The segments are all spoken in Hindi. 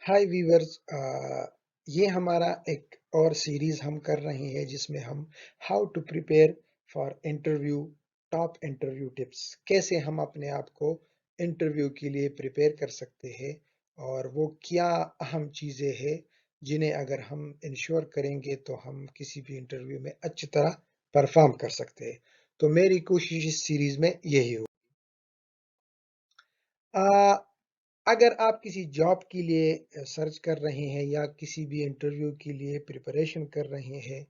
हाय वीवर्स, ये हमारा एक और सीरीज हम कर रहे हैं जिसमें हम how to prepare for interview, top interview tips, कैसे हम अपने आप को इंटरव्यू के लिए प्रिपेयर कर सकते हैं और वो क्या अहम चीज़ें हैं जिन्हें अगर हम इंश्योर करेंगे तो हम किसी भी इंटरव्यू में अच्छी तरह परफॉर्म कर सकते हैं। तो मेरी कोशिश इस सीरीज में यही हो। अगर आप किसी जॉब के लिए सर्च कर रहे हैं या किसी भी इंटरव्यू के लिए प्रिपरेशन कर रहे हैं,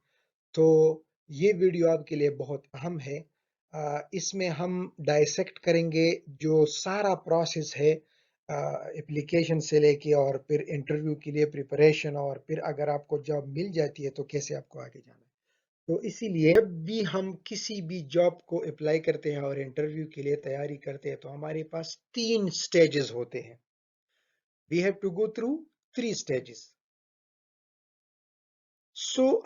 तो ये वीडियो आपके लिए बहुत अहम है। इसमें हम डाइसेक्ट करेंगे जो सारा प्रोसेस है, एप्लीकेशन से लेके और फिर इंटरव्यू के लिए प्रिपरेशन, और फिर अगर आपको जॉब मिल जाती है तो कैसे आपको आगे जाना है। तो इसीलिए जब भी हम किसी भी जॉब को अप्लाई करते हैं और इंटरव्यू के लिए तैयारी करते हैं तो हमारे पास 3 स्टेजेस होते हैं। We have to go through 3 stages.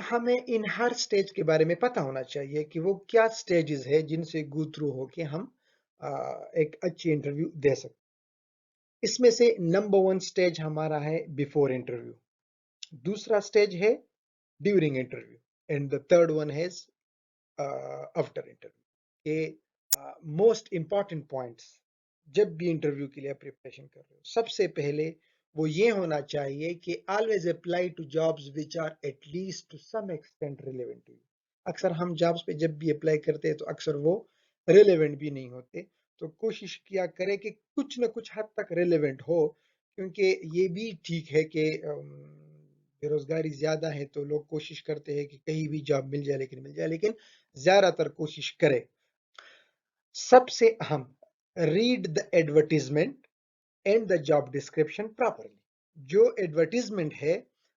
हमें इन हर स्टेज के बारे में पता होना चाहिए कि वो क्या स्टेजेस है जिनसे गो थ्रू होके हम एक अच्छी इंटरव्यू दे सकते। इसमें से नंबर 1 स्टेज हमारा है बिफोर इंटरव्यू, दूसरा स्टेज है during interview, and the third one है आफ्टर इंटरव्यू। ये मोस्ट इंपॉर्टेंट पॉइंट्स जब भी इंटरव्यू के लिए प्रिपरेशन कर रहे हो, सबसे पहले वो ये होना चाहिए कि always apply to jobs which are at least to some extent relevant to you. अक्सर हम जॉब्स पे जब भी अप्लाई करते हैं तो अक्सर वो रिलेवेंट भी नहीं होते। तो कोशिश किया करें कि कुछ न कुछ हद तक रिलेवेंट हो, क्योंकि ये भी ठीक है कि बेरोजगारी ज्यादा है तो लोग कोशिश करते हैं कि कहीं भी जॉब मिल जाए, लेकिन मिल जाए, लेकिन ज्यादातर कोशिश करें। सबसे अहम, read the advertisement and the job description properly. जो एडवर्टीजमेंट है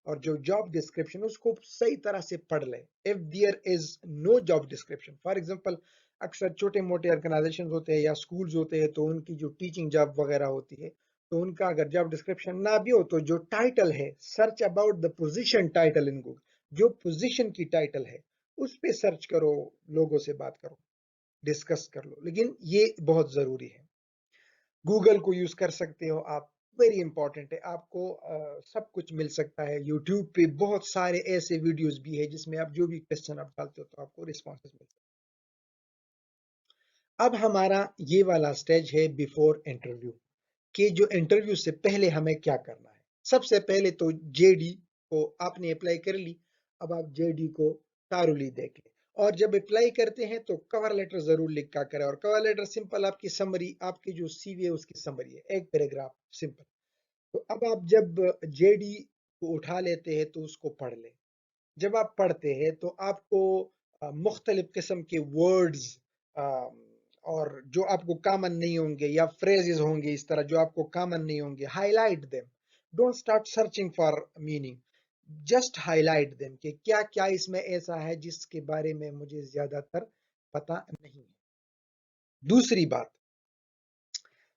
और जो जॉब डिस्क्रिप्शन उसको सही तरह से पढ़ लें। If there is no job description, for example अक्सर छोटे मोटे ऑर्गेनाइजेशन होते हैं या स्कूल्स होते हैं तो उनकी जो टीचिंग जॉब वगैरह होती है, तो उनका अगर जॉब डिस्क्रिप्शन ना भी हो तो जो टाइटल है, search about the position title in Google, जो पोजीशन की टाइटल है उस पे सर्च करो, लोगों से बात करो, डिस्कस कर लो। लेकिन ये बहुत जरूरी है। गूगल को यूज कर सकते हो आप, वेरी इंपॉर्टेंट है। आपको सब कुछ मिल सकता है। यूट्यूब पे बहुत सारे ऐसे वीडियोस भी है जिसमें आप जो भी क्वेश्चन आप डालते हो तो आपको रिस्पॉन्सेस मिल सकते हैं। अब हमारा ये वाला स्टेज है बिफोर इंटरव्यू, कि जो इंटरव्यू से पहले हमें क्या करना है। सबसे पहले तो जेडी को आपने अप्लाई कर ली। अब आप जेडी को थारोली देखें, और जब अप्लाई करते हैं तो कवर लेटर जरूर लिख कर करें। और कवर लेटर सिंपल आपकी समरी, आपकी जो सीवी है उसकी समरी है, एक पैराग्राफ सिंपल। तो अब आप जब जेडी को उठा लेते हैं तो उसको पढ़ लें। जब आप पढ़ते हैं तो आपको मुख्तलिफ किस्म के वर्ड्स और जो आपको कॉमन नहीं होंगे या फ्रेजेस होंगे इस तरह जो आपको कॉमन नहीं होंगे, highlight them. Don't start searching for meaning, just highlight them कि क्या क्या इसमें ऐसा है जिसके बारे में मुझे ज्यादातर पता नहीं है। दूसरी बात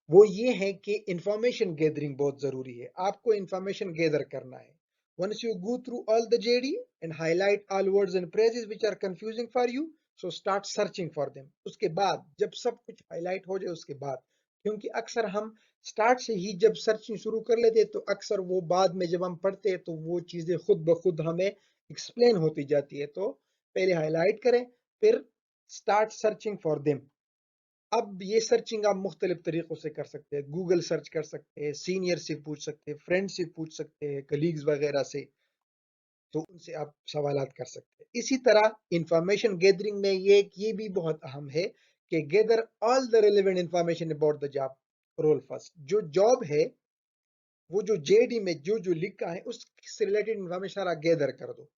वो ये है कि इंफॉर्मेशन गैदरिंग बहुत जरूरी है। आपको इंफॉर्मेशन गैदर करना है। Once you go through all the JD and highlight all words and phrases which are confusing for you, so start searching for them. उसके बाद जब सब कुछ हाईलाइट हो जाए उसके बाद, क्योंकि अक्सर हम स्टार्ट से ही जब सर्चिंग शुरू कर लेते हैं तो अक्सर वो बाद में जब हम पढ़ते हैं तो वो चीजें खुद ब खुद हमें एक्सप्लेन होती जाती है। तो पहले हाईलाइट करें, फिर स्टार्ट सर्चिंग फॉर देम। अब ये सर्चिंग आप मुख्तलिफ तरीकों से कर सकते हैं। गूगल सर्च कर सकते हैं, सीनियर से पूछ सकते हैं, फ्रेंड से पूछ सकते हैं, कलीग्स वगैरह से, तो उनसे आप सवालात कर सकते हैं। इसी तरह इंफॉर्मेशन गैदरिंग में ये भी बहुत अहम है कि gather all the relevant information about the job role first. जो जॉब है वो जो जेडी में जो जो लिखा है उससे रिलेटेड इंफॉर्मेशन सारा गैदर कर दो।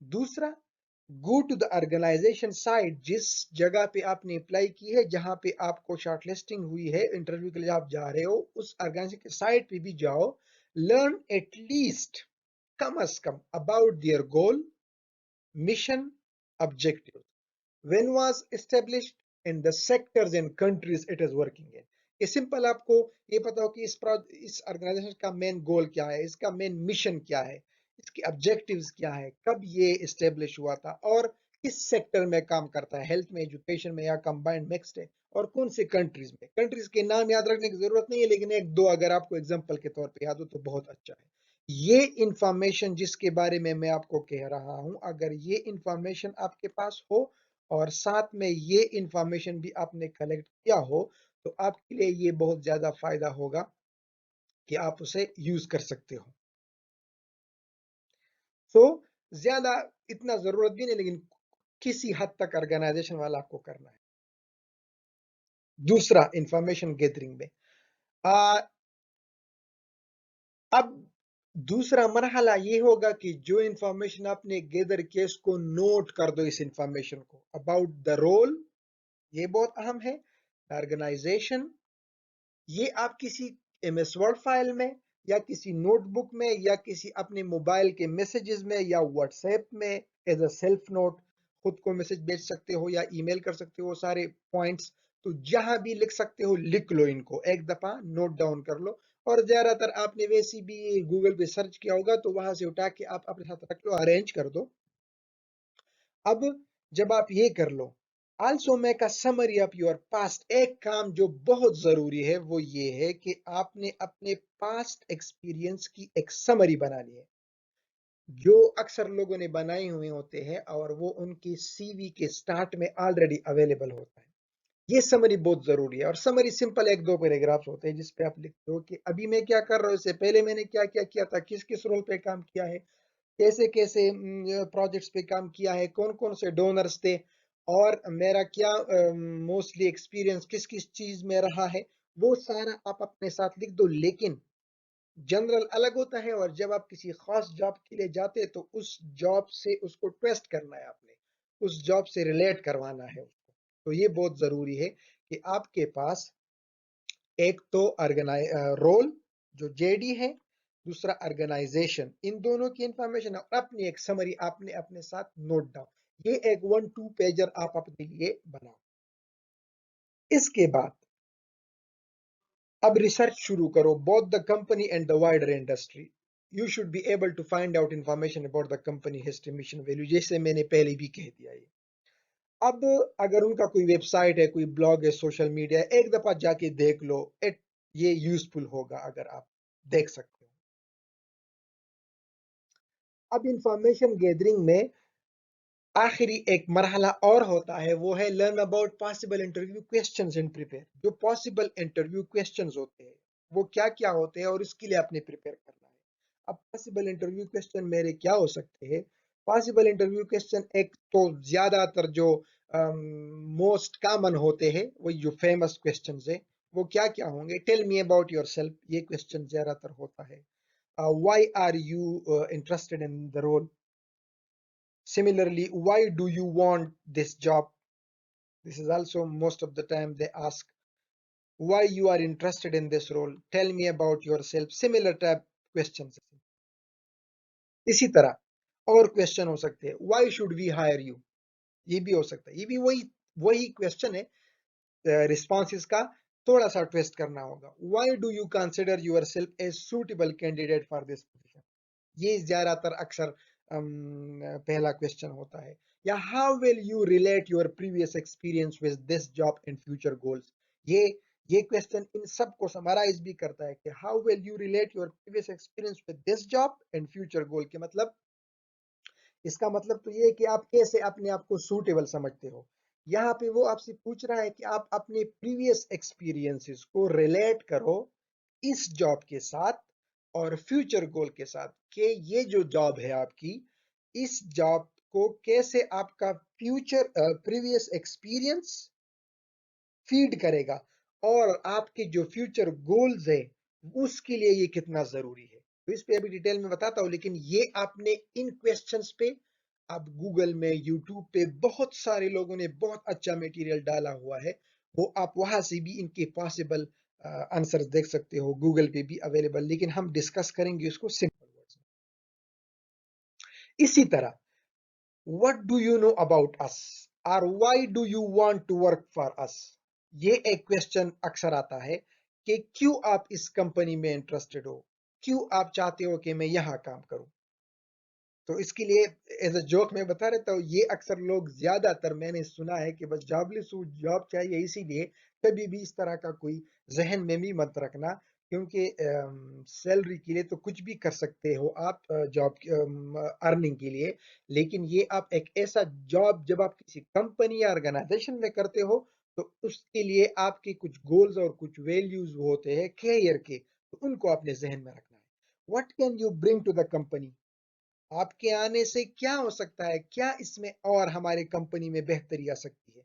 दूसरा, go to the organisation site, जिस जगह पे आपने अप्लाई की है, जहां पे आपको शॉर्टलिस्टिंग हुई है इंटरव्यू के लिए आप जा रहे हो, उस ऑर्गेनाइजेशन के साइट पे भी जाओ। लर्न एटलीस्ट, कम अज कम, about their goal, mission, objective, when was established, and the sectors and countries it is working in। ये सिंपल आपको ये पता हो कि इस ऑर्गेनाइजेशन का मेन गोल क्या है, इसका मेन मिशन क्या है, इसके ऑब्जेक्टिव्स क्या है, कब ये एस्टेब्लिश हुआ था, और किस सेक्टर में काम करता है, हेल्थ में, एजुकेशन में, या कंबाइंड मिक्स्ड है, और कौन से कंट्रीज में। कंट्रीज के नाम याद रखने की जरूरत नहीं है, लेकिन एक दो अगर आपको एग्जांपल के तौर पे याद हो तो बहुत अच्छा है। ये इंफॉर्मेशन जिसके बारे में मैं आपको कह रहा हूं, अगर ये इंफॉर्मेशन आपके पास हो और साथ में ये इंफॉर्मेशन भी आपने कलेक्ट किया हो, तो आपके लिए ये बहुत ज्यादा फायदा होगा कि आप उसे यूज कर सकते हो। सो ज्यादा इतना जरूरत भी नहीं, लेकिन किसी हद तक ऑर्गेनाइजेशन वाला आपको करना है। दूसरा, इंफॉर्मेशन गैदरिंग में आ, अब दूसरा मरहला ये होगा कि जो इंफॉर्मेशन आपने गैदर किया उसको नोट कर दो, इस इंफॉर्मेशन को अबाउट द रोल, ये बहुत अहम है। ऑर्गेनाइजेशन, ये आप किसी एमएस वर्ड फाइल में या किसी नोटबुक में या किसी अपने मोबाइल के मैसेजेस में या व्हाट्सएप में एज अ सेल्फ नोट खुद को मैसेज भेज सकते हो या ईमेल कर सकते हो, सारे पॉइंट्स तो जहां भी लिख सकते हो लिख लो, इनको एक दफा नोट डाउन कर लो। और ज्यादातर आपने वैसे भी गूगल पे सर्च किया होगा तो वहां से उठा के आप अपने साथ रख लो, अरेंज कर दो। अब जब आप ये कर लो, also make a summary of your past. एक काम जो बहुत जरूरी है वो ये है कि आपने अपने पास्ट एक्सपीरियंस की एक समरी बनानी है, जो अक्सर लोगों ने बनाए हुए होते हैं और वो उनकी सीवी के स्टार्ट में ऑलरेडी अवेलेबल होता है। ये समरी बहुत जरूरी है, और समरी सिंपल एक दो पैराग्राफ्स होते हैं जिसपे आप लिखते हो कि अभी मैं क्या कर रहा हूँ, इससे पहले मैंने क्या क्या किया था, किस किस रोल पे काम किया है, कैसे कैसे प्रोजेक्ट्स पे काम किया है, कौन कौन से डोनर्स थे, और मेरा क्या मोस्टली एक्सपीरियंस किस किस चीज में रहा है। वो सारा आप अपने साथ लिख दो। लेकिन जनरल अलग होता है, और जब आप किसी खास जॉब के लिए जाते हैं तो उस जॉब से उसको ट्विस्ट करना है, आपने उस जॉब से रिलेट करवाना है उसको। तो ये बहुत जरूरी है कि आपके पास एक तो ऑर्गेनाइज रोल जो जेडी है, दूसरा ऑर्गेनाइजेशन, इन दोनों की इंफॉर्मेशन और अपनी एक समरी आपने अपने साथ नोट डाउन। ये एक 1-2 पेजर आप अपने लिए बनाओ। इसके बाद अब रिसर्च शुरू करो, both the company and the wider industry. You should be able to find out information about the company history, mission, value, जैसे मैंने पहले भी कह दिया ये। अब अगर उनका कोई वेबसाइट है, कोई ब्लॉग है, सोशल मीडिया है, एक दफा जाके देख लो। ये यूजफुल होगा अगर आप देख सकते हो। अब इंफॉर्मेशन गैदरिंग में आखिरी एक मरहला और होता है, वो है learn about possible interview questions and prepare. जो पॉसिबल इंटरव्यू क्वेश्चंस होते हैं वो क्या क्या होते हैं और इसके लिए आपने प्रिपेयर करना है। अब पॉसिबल इंटरव्यू क्वेश्चन मेरे क्या हो सकते हैं? पॉसिबल इंटरव्यू क्वेश्चन एक तो ज्यादातर जो मोस्ट कॉमन होते हैं, वही जो फेमस क्वेश्चंस है, वो क्या क्या होंगे? Tell me about yourself, ये क्वेश्चन ज्यादातर होता है। Why are you interested in the role? Similarly, why do you want this job? This is also most of the time they ask why you are interested in this role. Tell me about yourself. Similar type questions. इसी तरह और क्वेश्चन हो सकते हैं, why should we hire you? ये भी हो सकता है, ये भी वही वही क्वेश्चन है। रिस्पॉन्स इसका थोड़ा सा ट्विस्ट करना होगा। why do you consider yourself a suitable candidate for this position? ये ज्यादातर अक्सर पहला क्वेश्चन होता है। या how will you relate your previous experience with this job and future goals? ये ये क्वेश्चन इन सब को समराइज भी करता है कि how will you relate your previous experience with this job and future goal के मतलब, इसका मतलब तो ये है कि आप कैसे अपने आप को सूटेबल समझते हो। यहाँ पे वो आपसे पूछ रहा है कि आप अपने प्रीवियस एक्सपीरियंसेस को रिलेट करो इस जॉब के साथ और फ्यूचर गोल के साथ, कि ये जो जॉब है आपकी, इस जॉब को कैसे आपका फ्यूचर प्रीवियस एक्सपीरियंस फीड करेगा, और आपके जो फ्यूचर गोल्स है उसके लिए ये कितना जरूरी है। तो इस पे अभी डिटेल में बताता हूँ, लेकिन ये आपने इन क्वेश्चंस पे आप गूगल में, यूट्यूब पे बहुत सारे लोगों ने बहुत अच्छा मटेरियल डाला हुआ है, वो आप वहां से भी इनके पॉसिबल आंसर देख सकते हो, गूगल पे भी अवेलेबल। लेकिन हम डिस्कस करेंगे उसको सिंपल वर्ड्स में। इसी तरह, what do you know about us, और why do you want to work for us? ये एक क्वेश्चन अक्सर आता है कि क्यों आप इस कंपनी में इंटरेस्टेड हो, क्यों आप चाहते हो कि मैं यहाँ काम करूं। तो इसके लिए एज अ जोक मैं बता रहता हूँ, ये अक्सर लोग ज्यादातर मैंने सुना है कि बस जॉबलेस हूँ, जॉब चाहिए, इसीलिए कभी भी इस तरह का कोई जहन में भी मत रखना क्योंकि सैलरी के लिए तो कुछ भी कर सकते हो आप जॉब अर्निंग के लिए, लेकिन ये आप एक ऐसा जॉब जब आप किसी कंपनी या ऑर्गेनाइजेशन में करते हो, तो उसके लिए आपके कुछ गोल्स और कुछ वैल्यूज होते हैं कैरियर के, तो उनको अपने जहन में रखना है। What can you bring to the company? आपके आने से क्या हो सकता है, क्या इसमें और हमारे कंपनी में बेहतरी आ सकती है,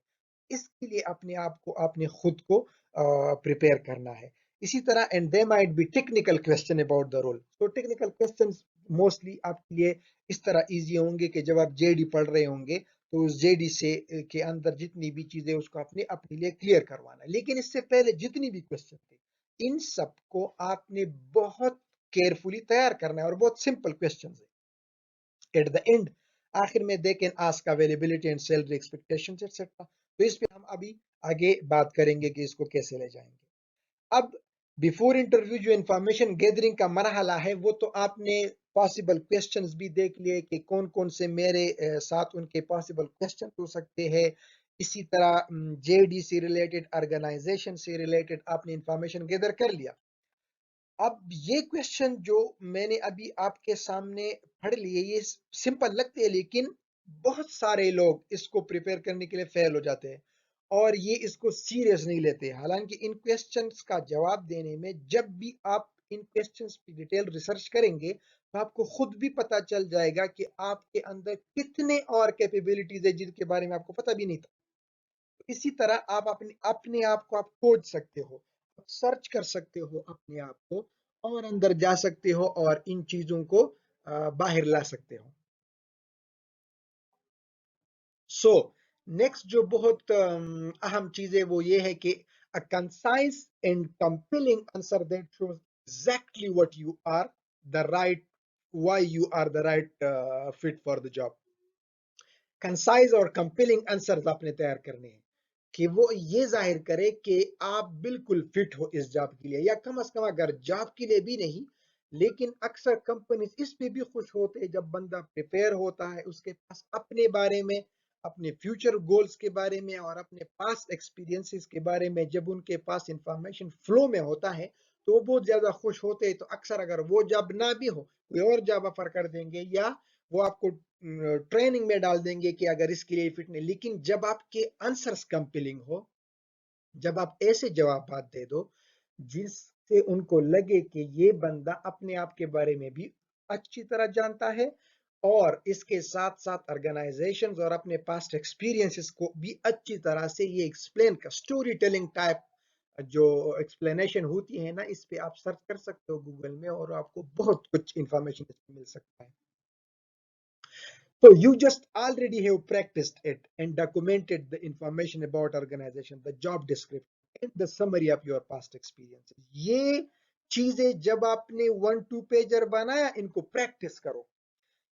इसके लिए अपने आप को, आपने खुद को प्रिपेयर करना है। इसी तरह and they might be technical question about the role, तो टेक्निकल क्वेश्चंस मोस्टली आपके लिए इस तरह इजी होंगे कि जब आप जेडी पढ़ रहे होंगे तो उस जेडी से के अंदर जितनी भी चीजें उसको अपने अपने लिए क्लियर करवाना है। लेकिन इससे पहले जितनी भी क्वेश्चन थे इन सबको आपने बहुत केयरफुली तैयार करना है और बहुत सिंपल क्वेश्चन है। एट द एंड, आखिर में they can ask availability and salary expectations etcetera. तो इस पे हम अभी आगे बात करेंगे कि इसको कैसे ले जाएंगे। अब बिफोर इंटरव्यू जो इंफॉर्मेशन गैदरिंग का मरहला है वो तो आपने पॉसिबल क्वेश्चंस भी देख लिए कि कौन कौन से मेरे साथ उनके पॉसिबल क्वेश्चन हो सकते हैं। इसी तरह जेडी से रिलेटेड, ऑर्गेनाइजेशन से रिलेटेड आपने इंफॉर्मेशन गैदर कर लिया। अब ये क्वेश्चन जो मैंने अभी आपके सामने पढ़ लिए ये सिंपल लगते हैं, लेकिन बहुत सारे लोग इसको प्रिपेयर करने के लिए फेल हो जाते हैं और ये इसको सीरियस नहीं लेते। हालांकि इन क्वेश्चंस का जवाब देने में जब भी आप इन क्वेश्चंस की डिटेल रिसर्च करेंगे तो आपको खुद भी पता चल जाएगा कि आपके अंदर कितने और कैपेबिलिटीज है जिनके बारे में आपको पता भी नहीं था। इसी तरह आप अपने अपने आप को आप खोज सकते हो, सर्च कर सकते हो अपने आप को, और अंदर जा सकते हो और इन चीजों को बाहर ला सकते हो। सो नेक्स्ट जो बहुत अहम चीज है वो ये है कि a concise and compelling answer that shows exactly what you are the right why you are the right fit for the job। Concise और कंपेलिंग आंसर्स आपने तैयार करने हैं कि वो ये जाहिर करे कि आप बिल्कुल फिट हो इस जॉब के लिए, या कम से कम अगर जॉब के लिए भी नहीं, लेकिन अक्सर कंपनी इस पे भी खुश होते हैं जब बंदा प्रिपेयर होता है, उसके पास अपने बारे में, अपने फ्यूचर गोल्स के बारे में और अपने पास एक्सपीरियंसेस के बारे में जब उनके पास इंफॉर्मेशन फ्लो में होता है तो वो बहुत ज्यादा खुश होते हैं। तो अक्सर अगर वो जॉब ना भी हो कोई और जॉब ऑफर कर देंगे या वो आपको ट्रेनिंग में डाल देंगे कि अगर इसके लिए फिट नहीं। लेकिन जब आपके आंसर्स कंपेलिंग हो, जब आप ऐसे जवाब दे दो जिससे उनको लगे कि ये बंदा अपने आप के बारे में भी अच्छी तरह जानता है और इसके साथ साथ ऑर्गेनाइजेशंस और अपने पास्ट एक्सपीरियंसेस को भी अच्छी तरह से ये एक्सप्लेन कर, स्टोरी टेलिंग टाइप जो एक्सप्लेनेशन होती है ना, इस पे आप सर्च कर सकते हो गूगल में और आपको बहुत कुछ इंफॉर्मेशन मिल सकता है। So you just already have practiced it and documented the information about organization, the job description, and the summary of your past experiences। ये चीजें जब आपने 1-2 पेजर बनाया, इनको प्रैक्टिस करो,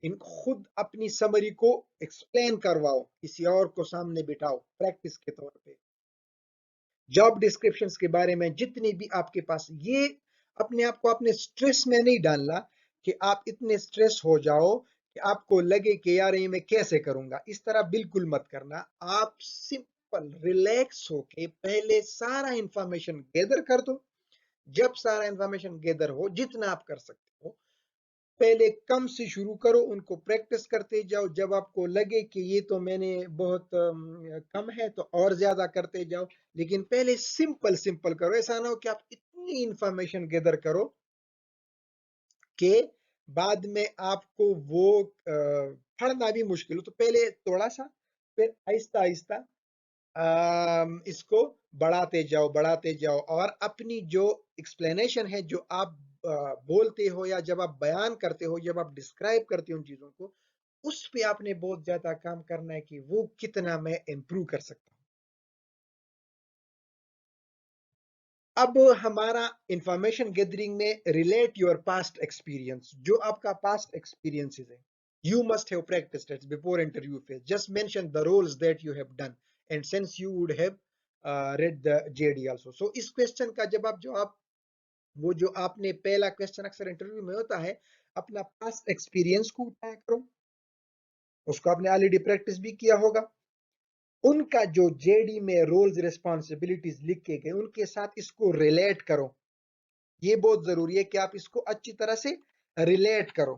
इन खुद अपनी समरी को एक्सप्लेन करवाओ, किसी और को सामने बिठाओ प्रैक्टिस के तौर पे। जॉब डिस्क्रिप्शंस के बारे में जितनी भी आपके पास, ये अपने आप को अपने स्ट्रेस में नहीं डालना कि आप इतने स्ट्रेस हो जाओ कि आपको लगे कि यार ये मैं कैसे करूंगा, इस तरह बिल्कुल मत करना। आप सिंपल रिलैक्स होके पहले सारा इंफॉर्मेशन गैदर कर दो। जब सारा इंफॉर्मेशन गैदर हो जितना आप कर सकते हो, पहले कम से शुरू करो, उनको प्रैक्टिस करते जाओ। जब आपको लगे कि ये तो मैंने बहुत कम है तो और ज्यादा करते जाओ, लेकिन पहले सिंपल सिंपल करो। ऐसा ना हो कि आप इतनी इंफॉर्मेशन गैदर करो कि बाद में आपको वो पढ़ना भी मुश्किल हो। तो पहले थोड़ा सा, फिर आहिस्ता आहिस्ता इसको बढ़ाते जाओ और अपनी जो एक्सप्लेनेशन है, जो आप बोलते हो या जब आप बयान करते हो, जब आप डिस्क्राइब करते हो उन चीजों को, उस पे आपने बहुत ज्यादा काम करना है कि वो कितना मैं इम्प्रूव कर सकता हूं। अब हमारा इंफॉर्मेशन गैदरिंग में रिलेट योर पास्ट एक्सपीरियंस, जो आपका पास्ट एक्सपीरियंसेस है, you must have practiced it before interview phase, just mention the roles that you have done and since you would have read the JD also। so इस क्वेश्चन का जब आप जवाब, वो जो आपने पहला क्वेश्चन अक्सर इंटरव्यू में होता है, अपना पास्ट एक्सपीरियंस को उठाया करो, उसको आपने ऑलरेडी प्रैक्टिस भी किया होगा। उनका जो जेडी में रोल्स रिस्पॉन्सिबिलिटीज लिख के गए उनके साथ इसको रिलेट करो। ये बहुत जरूरी है कि आप इसको अच्छी तरह से रिलेट करो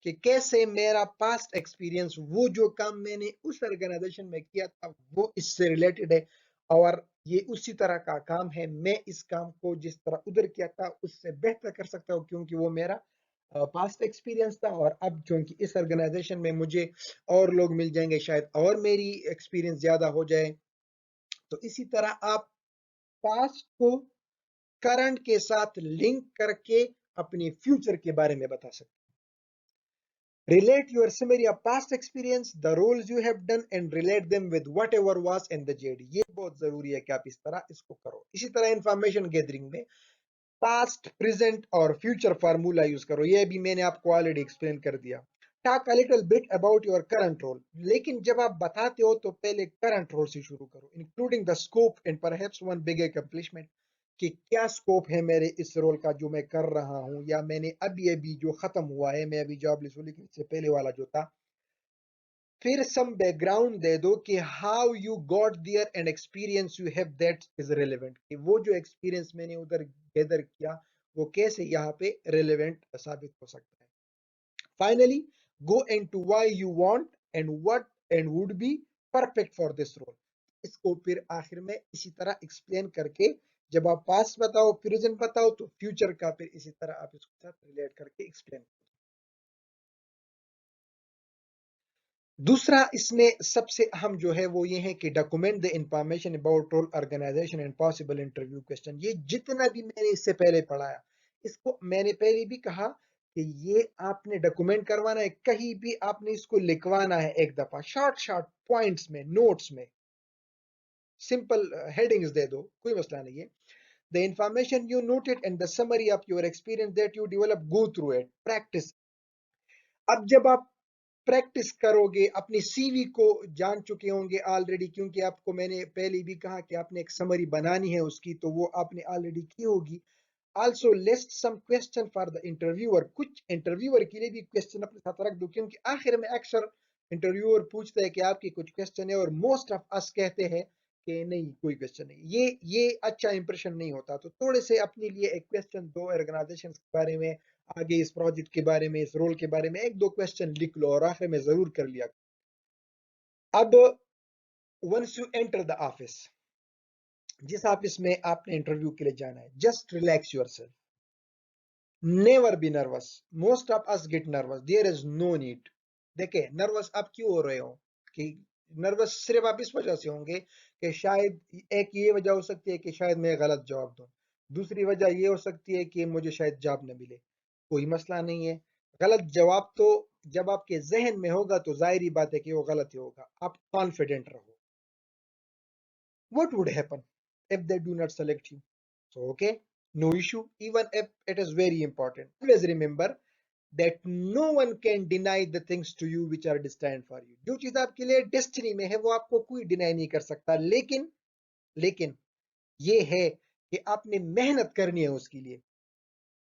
कि कैसे मेरा पास्ट एक्सपीरियंस, वो जो काम मैंने उस ऑर्गेनाइजेशन में किया था वो इससे रिलेटेड है, और ये उसी तरह का काम है, मैं इस काम को जिस तरह उधर किया था उससे बेहतर कर सकता हूँ क्योंकि वो मेरा पास्ट एक्सपीरियंस था, और अब क्योंकि इस ऑर्गेनाइजेशन में मुझे और लोग मिल जाएंगे, शायद और मेरी एक्सपीरियंस ज्यादा हो जाए। तो इसी तरह आप पास्ट को करंट के साथ लिंक करके अपनी फ्यूचर के बारे में बता सकते हैं। Relate your summary of past experience, the roles you have done and relate them with whatever was in the JD। ये बहुत जरूरी है कि आप इस तरह इसको करो। इसी तरह इंफॉर्मेशन गैदरिंग में पास्ट, प्रेजेंट और फ्यूचर फार्मूला यूज करो, ये भी मैंने आपको ऑलरेडी एक्सप्लेन कर दिया। Talk a little bit about your current role, लेकिन जब आप बताते हो तो पहले करंट रोल से शुरू करो, including the scope and perhaps one big accomplishment, कि क्या स्कोप है मेरे इस रोल का जो मैं कर रहा हूं, या मैंने अभी अभी जो खत्म हुआ है, मैं अभी जॉबलेस हूं लेकिन इससे पहले वाला जो था। फिर सम बैकग्राउंड दे दो कि how you got there and experience you have that is relevant, कि वो जो एक्सपीरियंस मैंने उधर गैदर किया वो कैसे यहाँ पे रिलेवेंट साबित हो सकता है। Finally go into why you want and what and would be perfect for this role. इसको फिर आखिर में इसी तरह एक्सप्लेन करके, जब आप पास्ट बताओ प्रेजेंट बताओ तो फ्यूचर का फिर इसी तरह आप इसके साथ रिलेट करके एक्सप्लेन। दूसरा इसमें सबसे अहम जो है वो ये है कि document the information about role, organisation and possible interview question. ये जितना भी मैंने इससे पहले पढ़ाया, इसको मैंने पहले भी कहा कि ये आपने डॉक्यूमेंट करवाना है, कहीं भी आपने इसको लिखवाना है, एक दफा शॉर्ट शॉर्ट पॉइंट्स में, नोट्स में, सिंपल हेडिंग्स दे दो, कोई मसला नहीं है। The information you noted and the summary of your experience that you develop, go through it, practice. अब जब आप प्रैक्टिस करोगे, अपनी सीवी को जान चुके होंगे ऑलरेडी, क्योंकि आपको मैंने पहले भी कहा कि आपने एक समरी बनानी है उसकी, तो वो आपने ऑलरेडी की होगी। Also list some question for the interviewer, कुछ इंटरव्यूअर के लिए भी क्वेश्चन अपने साथ रख दो, क्योंकि आखिर में अक्सर इंटरव्यूअर पूछता है कि आपकी कुछ क्वेश्चन है, और मोस्ट ऑफ अस कहते हैं कि नहीं कोई क्वेश्चन नहीं, ये अच्छा इंप्रेशन नहीं होता। तो थोड़े से अपने लिए एक क्वेश्चन दो, ऑर्गेनाइजेशन के बारे में, आगे इस प्रोजेक्ट के बारे में, इस रोल के बारे में एक दो क्वेश्चन लिख लो और आखिर में जरूर कर लिया। अब once you enter the office, जिस ऑफिस में आपने इंटरव्यू के लिए जाना है, just relax yourself, never be nervous. Most of us get nervous, there is no need. देखे नर्वस आप क्यों हो रहे हो, कि नर्वस सिर्फ आप इस वजह से होंगे कि शायद, एक ये वजह हो सकती है कि शायद मैं गलत जवाब दूं, दूसरी वजह ये हो सकती है कि मुझे शायद जॉब न मिले। कोई मसला नहीं है, गलत जवाब तो जब आपके जहन में होगा तो जाहिर बात है कि वो गलत ही होगा। आप कॉन्फिडेंट रहो। what would happen if they do not select you? So okay, no issue, even if it is very important. Always remember that no one can deny the things to you which are destined for you। जो चीज आपके लिए डेस्टिनी में है वो आपको कोई डिनाई नहीं कर सकता, लेकिन ये है कि आपने मेहनत करनी है उसके लिए।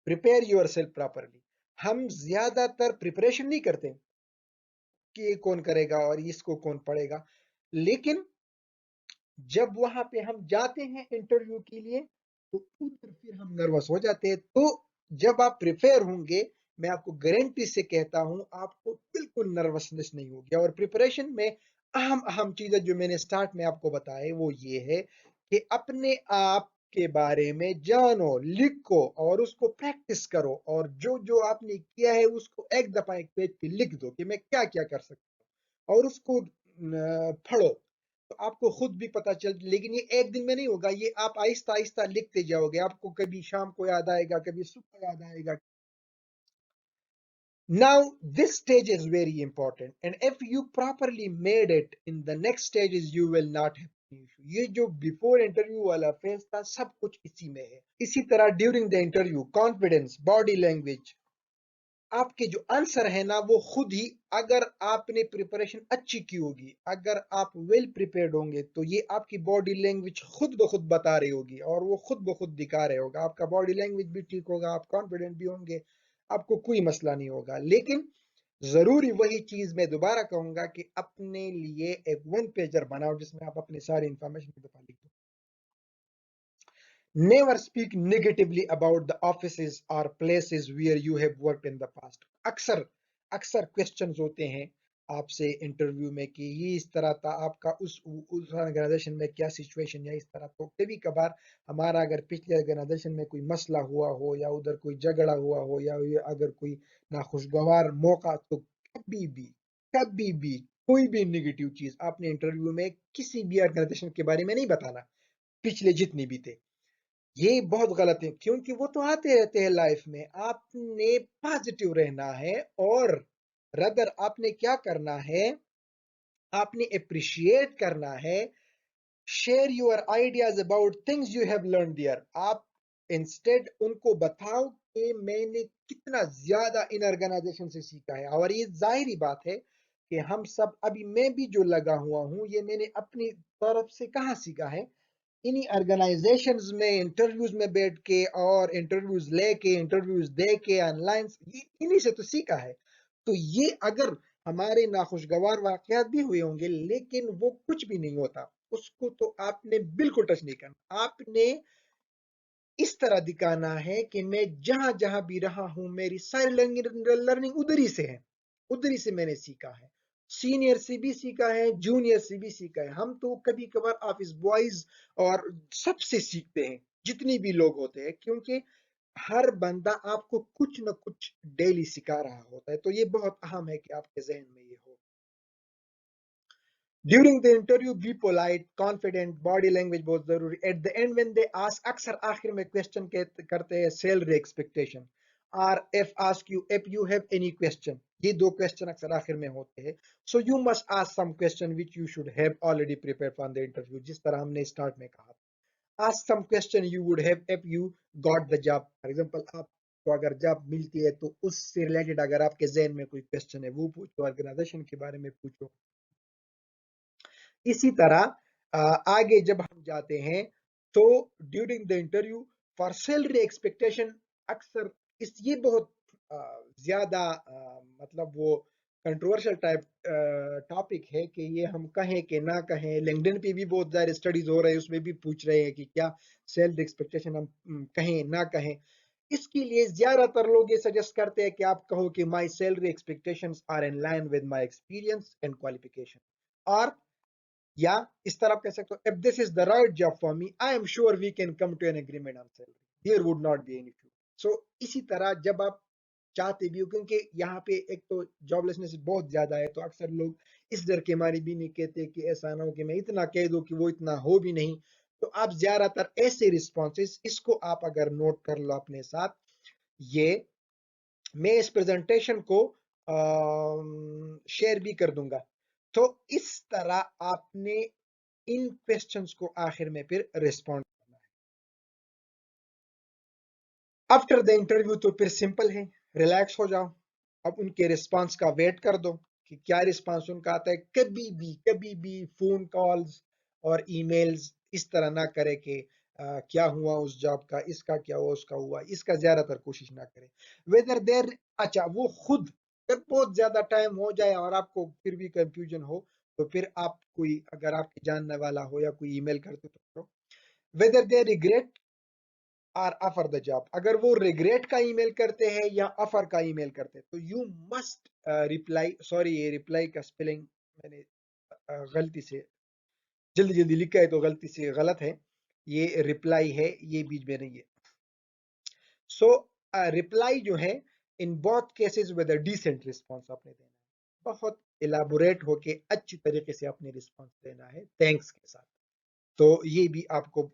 Prepare your self properly. हम ज्यादातर प्रिपरेशन नहीं करते कि ये कौन करेगा और इसको कौन पढ़ेगा, लेकिन जब वहां पे हम जाते हैं इंटरव्यू के लिए तो उधर फिर हम नर्वस हो जाते हैं। तो जब आप प्रिपेयर होंगे, मैं आपको गारंटी से कहता हूं आपको बिल्कुल नर्वसनेस नहीं होगी। और प्रिपरेशन में अहम अहम चीजें जो मैंने स्टार्ट में आपको बताए वो ये है कि अपने आप के बारे में जानो, लिखो और उसको प्रैक्टिस करो, और जो जो आपने किया है उसको एक दफा एक पेज पे लिख दो कि मैं क्या क्या कर सकता हूँ, और उसको पढ़ो तो आपको खुद भी पता चल। लेकिन ये एक दिन में नहीं होगा, ये आप आहिस्ता आहिस्ता लिखते जाओगे, आपको कभी शाम को याद आएगा, कभी सुबह याद आएगा। Now this stage is very important, and if you properly made it in the next stages you will not have any issue। ये जो बिफोर इंटरव्यू वाला फेज था सब कुछ इसी में है। इसी तरह during the interview confidence, body language, आपके जो आंसर है ना वो खुद ही, अगर आपने प्रिपरेशन अच्छी की होगी, अगर आप वेल प्रिपेयर्ड होंगे तो ये आपकी बॉडी लैंग्वेज खुद ब खुद बता रही होगी, और वो खुद ब खुद दिखा रहे होगा। आपका बॉडी लैंग्वेज भी ठीक होगा, आप कॉन्फिडेंट भी होंगे, आपको कोई मसला नहीं होगा। लेकिन जरूरी वही चीज मैं दोबारा कहूंगा कि अपने लिए एक वन पेजर बनाओ जिसमें आप अपनी सारी इंफॉर्मेशन लिख दो। Never speak negatively about the offices or places where you have worked in the past. अक्सर अक्सर क्वेश्चंस होते हैं आपसे इंटरव्यू में कि ये इस तरह था आपका उस ऑर्गेनाइजेशन में क्या सिचुएशन या इस तरह। तो कभी कभार हमारा अगर पिछले ऑर्गेनाइजेशन में कोई मसला हुआ हो या उधर कोई झगड़ा हुआ हो या अगर कोई नाखुशगवार मौका, तो कभी भी कोई भी नेगेटिव चीज आपने इंटरव्यू में किसी भी ऑर्गेनाइजेशन के बारे में नहीं बताना, पिछले जितने भी थे। ये बहुत गलत है क्योंकि वो तो आते रहते हैं लाइफ में। आपने पॉजिटिव रहना है और रदर आपने क्या करना है, आपने अप्रिशिएट करना है। Share your ideas about things you have learn there. आप इंस्टेड उनको बताओ कि मैंने कितना ज्यादा इन ऑर्गेनाइजेशन से सीखा है। और ये जाहिर बात है कि हम सब, अभी मैं भी जो लगा हुआ हूँ, ये मैंने अपनी तरफ से कहाँ सीखा है, इन्हीं ऑर्गेनाइजेशंस में इंटरव्यूज में बैठ के और इंटरव्यूज लेके इंटरव्यूज दे के ऑनलाइन, इन्हीं से तो सीखा है। तो ये अगर हमारे नाखुशगवार वाकयात भी हुए होंगे लेकिन वो कुछ भी नहीं होता, उसको तो आपने बिल्कुल टच नहीं करना। आपने इस तरह दिखाना है कि मैं जहां जहां भी रहा हूं मेरी सारी लर्निंग उधर ही से है, उधर ही से मैंने सीखा है। सीनियर से भी सीखा है, जूनियर से भी सीखा है। हम तो कभी कभार ऑफिस बॉयज और सबसे सीखते हैं, जितने भी लोग होते हैं, क्योंकि हर बंदा आपको कुछ न कुछ डेली सिखा रहा होता है। तो ये बहुत अहम है कि आपके जहन में ये हो। During the interview be polite, confident, body language बहुत जरूरी। At the end when they ask, अक्सर आखिर में क्वेश्चन करते हैं सैलरी एक्सपेक्टेशन, और if ask you if you have any question, ये दो क्वेश्चन अक्सर आखिर में होते हैं। So you must ask some question which you should have already prepared for the interview, जिस तरह हमने स्टार्ट में कहा। ask some question you would have if you got the job। For example आपको अगर जॉब मिलती है तो उससे रिलेटेड अगर आपके जहन में कोई क्वेश्चन है वो पूछो, ऑर्गेनाइजेशन के बारे में पूछो। इसी तरह आगे जब हम जाते हैं तो during the interview for salary expectation, अक्सर इस ये बहुत ज्यादा मतलब वो कंट्रोवर्शियल टाइप टॉपिक है कि ये हम कहें कि ना कहें। लिंक्डइन पे भी बहुत ज़्यादा स्टडीज हो रहे हैं, उसमें भी पूछ रहे हैं कि क्या सैलरी एक्सपेक्टेशन हम कहें ना कहें। इसके लिए ज्यादातर लोग ये सजेस्ट करते हैं कि आप कहो कि my salary expectations are in line with my experience and qualification. और या इस तरह आप कह सकते हो, if this is the right job for me I am sure we can come to an agreement on salary, there would not be any issue. So इसी तरह जब आप चाहते भी हो, क्योंकि यहाँ पे एक तो जॉबलेसनेस बहुत ज्यादा है, तो अक्सर लोग इस डर के मारे भी नहीं कहते कि ऐसा ना हो कि मैं इतना कह दूं कि वो इतना हो भी नहीं। तो आप ज्यादातर ऐसे रिस्पॉन्सेस, इसको आप अगर नोट कर लो अपने साथ, ये मैं इस प्रेजेंटेशन को शेयर भी कर दूंगा। तो इस तरह आपने इन क्वेश्चंस को आखिर में फिर रिस्पॉन्ड करना है। आफ्टर द इंटरव्यू तो फिर सिंपल है, रिलैक्स हो जाओ। अब उनके रिस्पांस का वेट कर दो कि क्या रिस्पांस उनका आता है। कभी भी फोन कॉल्स और ईमेल्स इस तरह ना करे कि क्या हुआ उस जॉब का, इसका क्या हुआ, उसका हुआ, इसका ज्यादातर कोशिश ना करें। वेदर देर, अच्छा वो खुद अगर बहुत ज्यादा टाइम हो जाए और आपको फिर भी कंफ्यूजन हो, तो फिर आप कोई अगर आपके जानने वाला हो या कोई ईमेल करते तो करो। Whether they regret or offer the job, अगर वो रिग्रेट का ईमेल करते हैं या ऑफर का ईमेल करते हैं, तो यू मस्ट रिप्लाई, सॉरी ये रिप्लाई का स्पेलिंग मैंने गलती से जल्दी जल्दी लिखा है तो गलती से गलत है, ये रिप्लाई है, ये बीच में नहीं है। सो रिप्लाई जो है, in both cases with a decent response आपने देना है, बहुत इलाबोरेट होके अच्छी तरीके से आपने रिस्पॉन्स देना है थैंक्स के साथ। तो ये भी आपको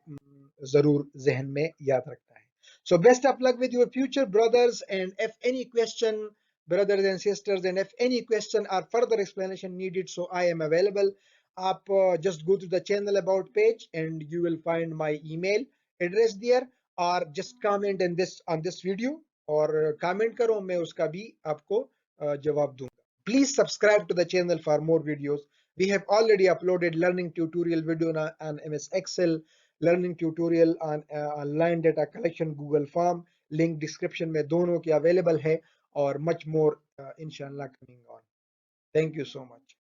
जरूर जहन में याद रखना है। So best of luck with your future brothers, and if any question, brothers and sisters, and if any question or further explanation needed, so I am available. आप just go to the channel about page and you will find my email address there, or just comment in this on this video, और comment करो, मैं उसका भी आपको जवाब दूंगा। Please subscribe to the channel for more videos. We have already uploaded learning tutorial video on MS Excel, learning tutorial on online data collection, Google Form, link description में दोनों के available है, और much more inshallah coming on. Thank you so much.